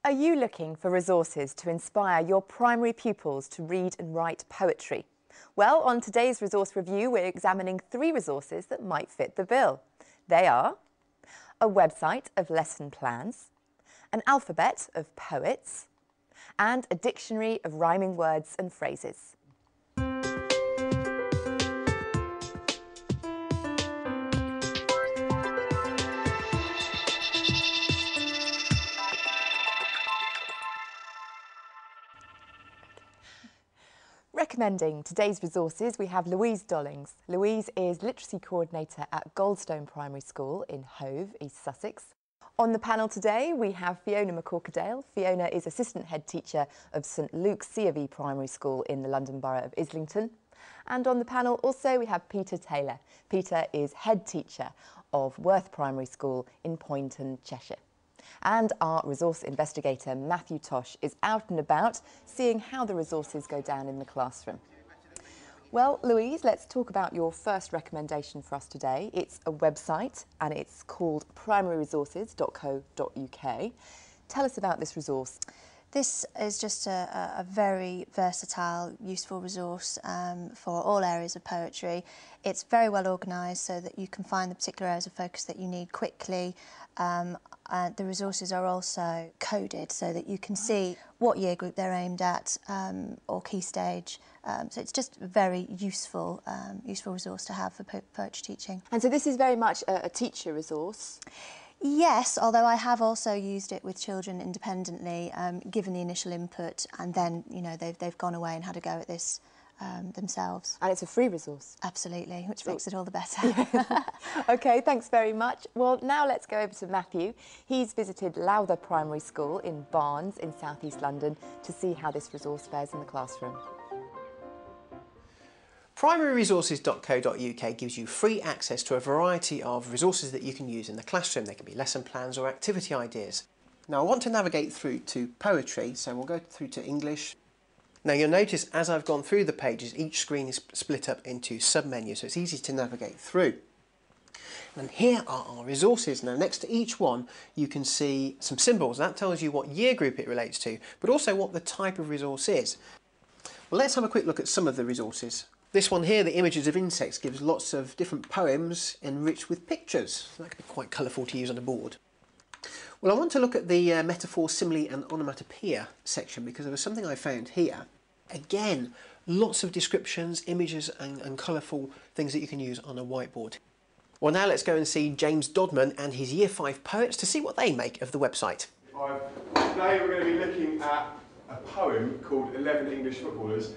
Are you looking for resources to inspire your primary pupils to read and write poetry? Well, on today's resource review, we're examining 3 resources that might fit the bill. They are a website of lesson plans, an alphabet of poets, and a dictionary of rhyming words and phrases. Recommending today's resources, we have Louise Dollings. Louise is Literacy Coordinator at Goldstone Primary School in Hove, East Sussex. On the panel today, we have Fiona McCorkadale. Fiona is Assistant Head Teacher of St Luke's C of E Primary School in the London Borough of Islington. And on the panel also we have Peter Taylor. Peter is Head Teacher of Worth Primary School in Poynton, Cheshire. And our resource investigator, Matthew Tosh, is out and about seeing how the resources go down in the classroom. Well, Louise, let's talk about your first recommendation for us today. It's a website and it's called primaryresources.co.uk. Tell us about this resource. This is just a very versatile, useful resource for all areas of poetry. It's very well organised so that you can find the particular areas of focus that you need quickly. The resources are also coded so that you can see what year group they're aimed at or key stage. So it's just a very useful resource to have for poetry teaching. And so this is very much a teacher resource? Yes, although I have also used it with children independently, given the initial input, and then they've gone away and had a go at this themselves. And it's a free resource? Absolutely, which makes it all the better. Yeah. OK, thanks very much. Well, now let's go over to Matthew. He's visited Lowther Primary School in Barnes in South East London to see how this resource fares in the classroom. Primaryresources.co.uk gives you free access to a variety of resources that you can use in the classroom. They can be lesson plans or activity ideas. Now I want to navigate through to poetry, so we'll go through to English. Now you'll notice as I've gone through the pages, each screen is split up into sub-menus, so it's easy to navigate through. And here are our resources. Now next to each one you can see some symbols. That tells you what year group it relates to, but also what the type of resource is. Well, let's have a quick look at some of the resources. This one here, the images of insects, gives lots of different poems enriched with pictures. So that can be quite colourful to use on a board. Well, I want to look at the metaphor, simile and onomatopoeia section because there was something I found here. Again, lots of descriptions, images and colourful things that you can use on a whiteboard. Well, now let's go and see James Dodman and his Year 5 poets to see what they make of the website. Today we're going to be looking at a poem called 11 English Footballers.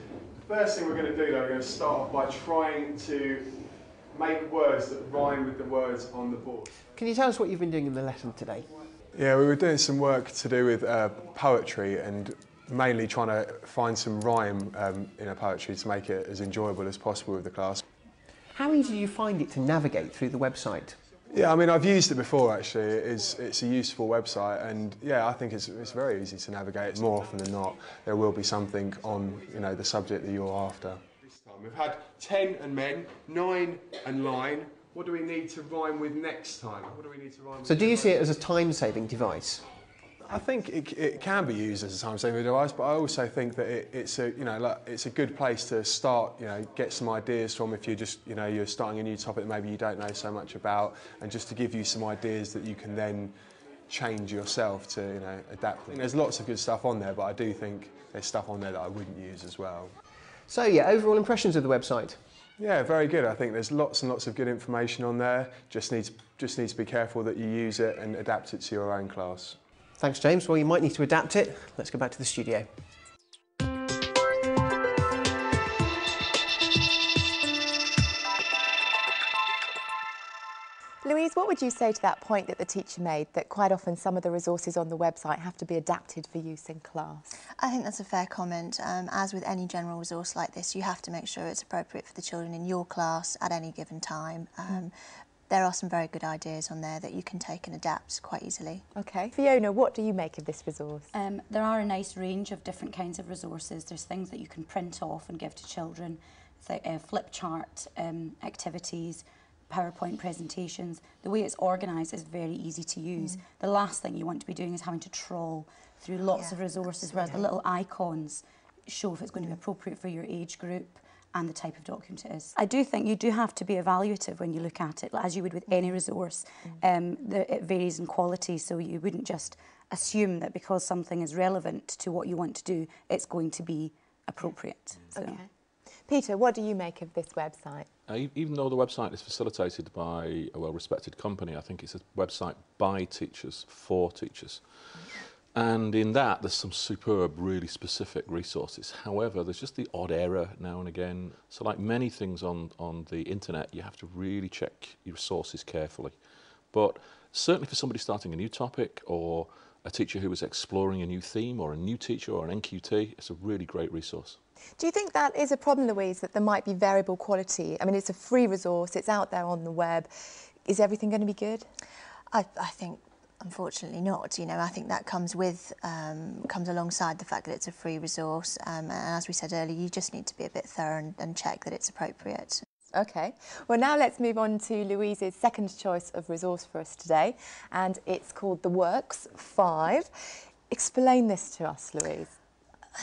First thing we're going to do though, we're going to start off by trying to make words that rhyme with the words on the board. Can you tell us what you've been doing in the lesson today? Yeah, we were doing some work to do with poetry and mainly trying to find some rhyme in a poetry to make it as enjoyable as possible with the class. How easy do you find it to navigate through the website? Yeah, I mean, I've used it before actually. It's a useful website and yeah, I think it's very easy to navigate. More often than not, there will be something on the subject that you're after. This time we've had 10 and men, 9 and line. What do we need to rhyme with next time? What do we need to rhyme with? So do you see it as a time-saving device? I think it can be used as a time-saving device, but I also think that it's a it's a good place to start. Get some ideas from if you're just you're starting a new topic that maybe you don't know so much about, and just to give you some ideas that you can then change yourself to adapt. And there's lots of good stuff on there, but I do think there's stuff on there that I wouldn't use as well. So yeah, overall impressions of the website. Yeah, very good. I think there's lots and lots of good information on there. Just need to be careful that you use it and adapt it to your own class. Thanks, James. Well, you might need to adapt it. Let's go back to the studio. Louise, what would you say to that point that the teacher made, that quite often some of the resources on the website have to be adapted for use in class? I think that's a fair comment. As with any general resource like this, you have to make sure it's appropriate for the children in your class at any given time. There are some very good ideas on there that you can take and adapt quite easily. OK. Fiona, what do you make of this resource? There are a nice range of different kinds of resources. There's things that you can print off and give to children, flip chart activities, PowerPoint presentations, the way it's organised is very easy to use. The last thing you want to be doing is having to trawl through lots of resources, whereas the little icons show if it's going to be appropriate for your age group and the type of document it is. I do think you do have to be evaluative when you look at it, as you would with any resource. It varies in quality, so you wouldn't just assume that because something is relevant to what you want to do, it's going to be appropriate. So. Okay. Peter, what do you make of this website? Even though the website is facilitated by a well-respected company, I think it's a website by teachers, for teachers. And in that, there's some superb, really specific resources. However, there's just the odd error now and again. So like many things on the internet, you have to really check your sources carefully. But certainly for somebody starting a new topic, or a teacher who is exploring a new theme, or a new teacher or an NQT, it's a really great resource. Do you think that is a problem, Louise, that there might be variable quality? I mean, it's a free resource, it's out there on the web. Is everything going to be good? I think, unfortunately not. You know, I think that comes with, comes alongside the fact that it's a free resource. And as we said earlier, you just need to be a bit thorough and check that it's appropriate. Okay, well now let's move on to Louise's second choice of resource for us today, and it's called The Works 5. Explain this to us, Louise.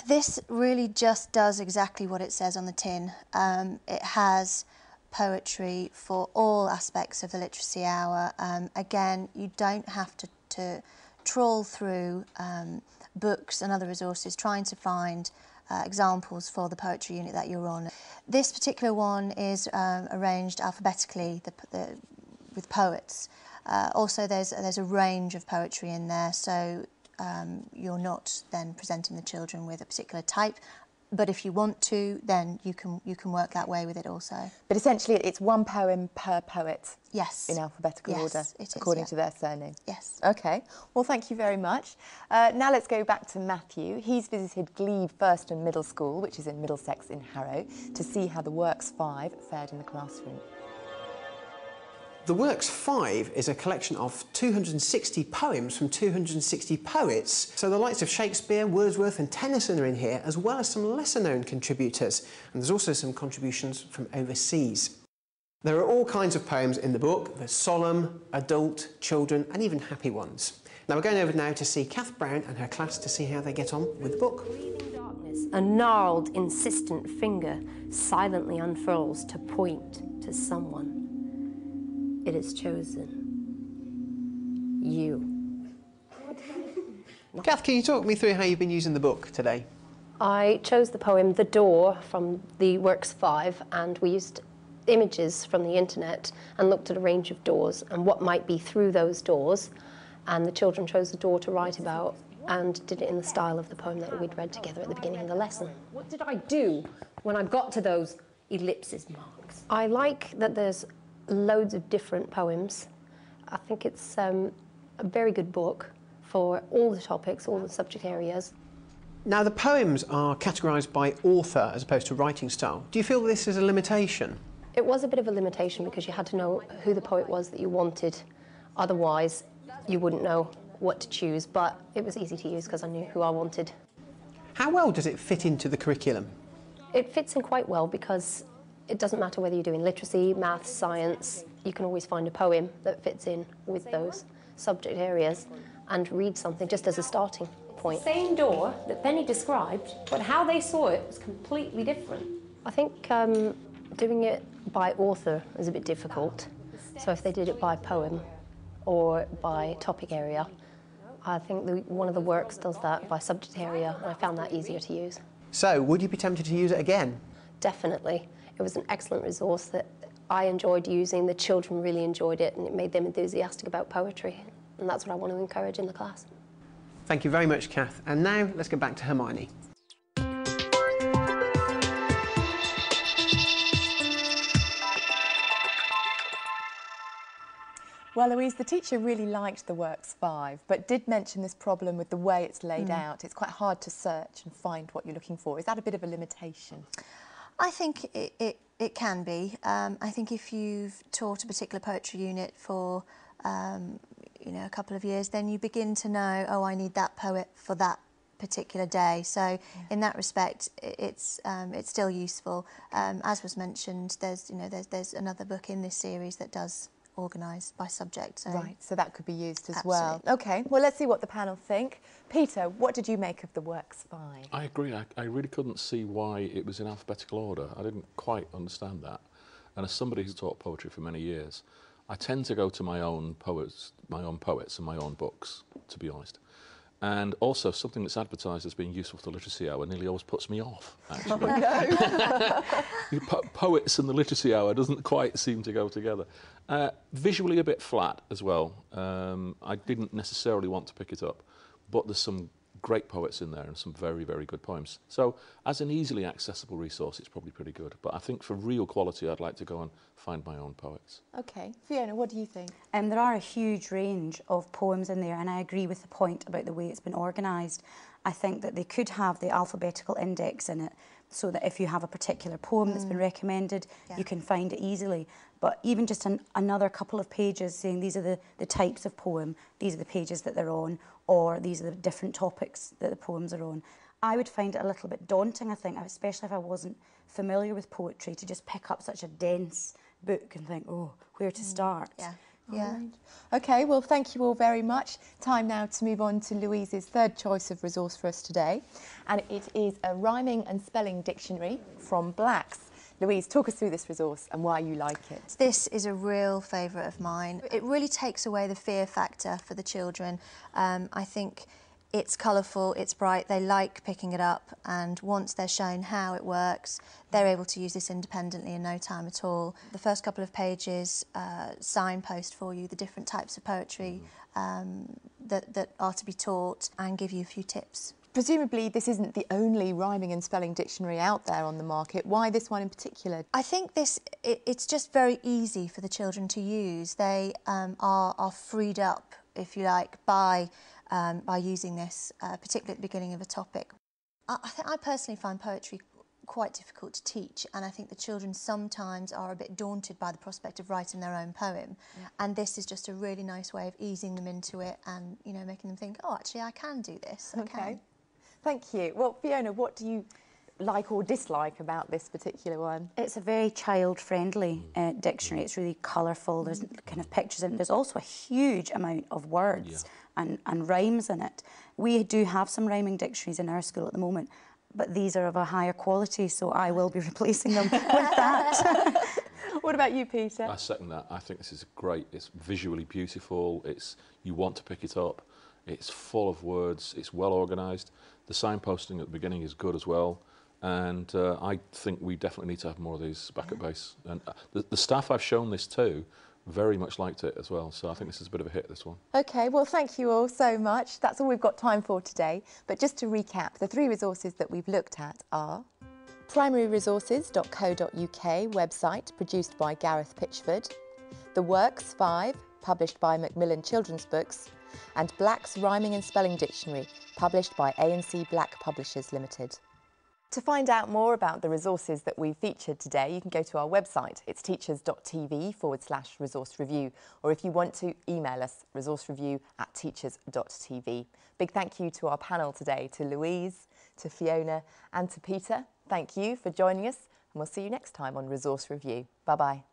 This really just does exactly what it says on the tin. It has poetry for all aspects of the literacy hour. Again, you don't have to trawl through books and other resources trying to find examples for the poetry unit that you're on. This particular one is arranged alphabetically with poets. Also, there's a range of poetry in there, so you're not then presenting the children with a particular type. But if you want to, then you can work that way with it also. But essentially, it's one poem per poet. Yes. In alphabetical order, according to their surname. Yes. Okay. Well, thank you very much. Now let's go back to Matthew. He's visited Glebe First and Middle School, which is in Middlesex in Harrow, to see how the Works 5 fared in the classroom. The Works 5 is a collection of 260 poems from 260 poets. So the likes of Shakespeare, Wordsworth and Tennyson are in here, as well as some lesser-known contributors. And there's also some contributions from overseas. There are all kinds of poems in the book. There's solemn, adult, children and even happy ones. Now we're going over now to see Kath Brown and her class to see how they get on with the book. A gnarled, insistent finger silently unfurls to point to someone. It is chosen. You. Kath, can you talk me through how you've been using the book today? I chose the poem The Door from the Works 5, and we used images from the internet and looked at a range of doors and what might be through those doors, and the children chose the door to write about and did it in the style of the poem that we'd read together at the beginning of the lesson. What did I do when I got to those ellipsis marks? I like that there's loads of different poems. I think it's a very good book for all the topics, all the subject areas. Now the poems are categorised by author as opposed to writing style. Do you feel this is a limitation? It was a bit of a limitation because you had to know who the poet was that you wanted. Otherwise, you wouldn't know what to choose, but it was easy to use because I knew who I wanted. How well does it fit into the curriculum? It fits in quite well because it doesn't matter whether you're doing literacy, maths, science, you can always find a poem that fits in with those subject areas and read something just as a starting point. Same door that Penny described, but how they saw it was completely different. I think doing it by author is a bit difficult. So if they did it by poem or by topic area, I think one of the works does that by subject area, and I found that easier to use. So, would you be tempted to use it again? Definitely. It was an excellent resource that I enjoyed using, the children really enjoyed it, and it made them enthusiastic about poetry. And that's what I want to encourage in the class. Thank you very much, Kath. And now, let's go back to Hermione. Well, Louise, the teacher really liked the Works 5, but did mention this problem with the way it's laid out. It's quite hard to search and find what you're looking for. Is that a bit of a limitation? I think it can be. I think if you've taught a particular poetry unit for you know, a couple of years, then you begin to know, oh, I need that poet for that particular day. So in that respect, it's still useful. As was mentioned, there's another book in this series that does organise by subject. So right, so that could be used as absolutely. well. Okay, well, let's see what the panel think. Peter, what did you make of the Works 5? I agree. I really couldn't see why it was in alphabetical order. I didn't quite understand that. And as somebody who's taught poetry for many years, I tend to go to my own poets and my own books, to be honest. And also, something that's advertised as being useful for the literacy hour nearly always puts me off, actually. Oh, no. Poets and the literacy hour doesn't quite seem to go together. Visually a bit flat as well. I didn't necessarily want to pick it up, but there's some great poets in there and some very, very good poems. So as an easily accessible resource, it's probably pretty good. But I think for real quality, I'd like to go and find my own poets. Okay, Fiona, what do you think? There are a huge range of poems in there, and I agree with the point about the way it's been organised. I think that they could have the alphabetical index in it, so that if you have a particular poem that's been recommended, you can find it easily. But even just another couple of pages saying these are the types of poem, these are the pages that they're on, or these are the different topics that the poems are on. I would find it a little bit daunting, I think, especially if I wasn't familiar with poetry, to just pick up such a dense book and think, oh, where to start? Yeah. Right. Okay, well, thank you all very much. Time now to move on to Louise's third choice of resource for us today. And it is a rhyming and spelling dictionary from Blacks. Louise, talk us through this resource and why you like it. This is a real favourite of mine. It really takes away the fear factor for the children. I think it's colourful, it's bright, they like picking it up, and once they're shown how it works, they're able to use this independently in no time at all. The first couple of pages signpost for you the different types of poetry that are to be taught and give you a few tips. Presumably this isn't the only rhyming and spelling dictionary out there on the market. Why this one in particular? I think it's just very easy for the children to use. They are freed up, if you like, by using this, particularly at the beginning of a topic. I personally find poetry quite difficult to teach, and I think the children sometimes are a bit daunted by the prospect of writing their own poem, and this is just a really nice way of easing them into it and, you know, making them think, oh, actually I can do this. Okay. Thank you. Well, Fiona, what do you like or dislike about this particular one? It's a very child-friendly dictionary. It's really colourful. There's kind of pictures in it. There's also a huge amount of words and rhymes in it. We do have some rhyming dictionaries in our school at the moment, but these are of a higher quality, so I will be replacing them with that. What about you, Peter? I second that. I think this is great. It's visually beautiful. You want to pick it up. It's full of words. It's well organised. The signposting at the beginning is good as well. And I think we definitely need to have more of these back at base. And the staff I've shown this to very much liked it as well. So I think this is a bit of a hit, this one. OK, well, thank you all so much. That's all we've got time for today. But just to recap, the three resources that we've looked at are primaryresources.co.uk website produced by Gareth Pitchford, The Works 5 published by Macmillan Children's Books, and Black's Rhyming and Spelling Dictionary published by A&C Black Publishers Limited. To find out more about the resources that we've featured today, you can go to our website. It's teachers.tv/resource review, or if you want to, email us resourcereview@teachers.tv. Big thank you to our panel today, to Louise, to Fiona and to Peter. Thank you for joining us, and we'll see you next time on Resource Review. Bye-bye.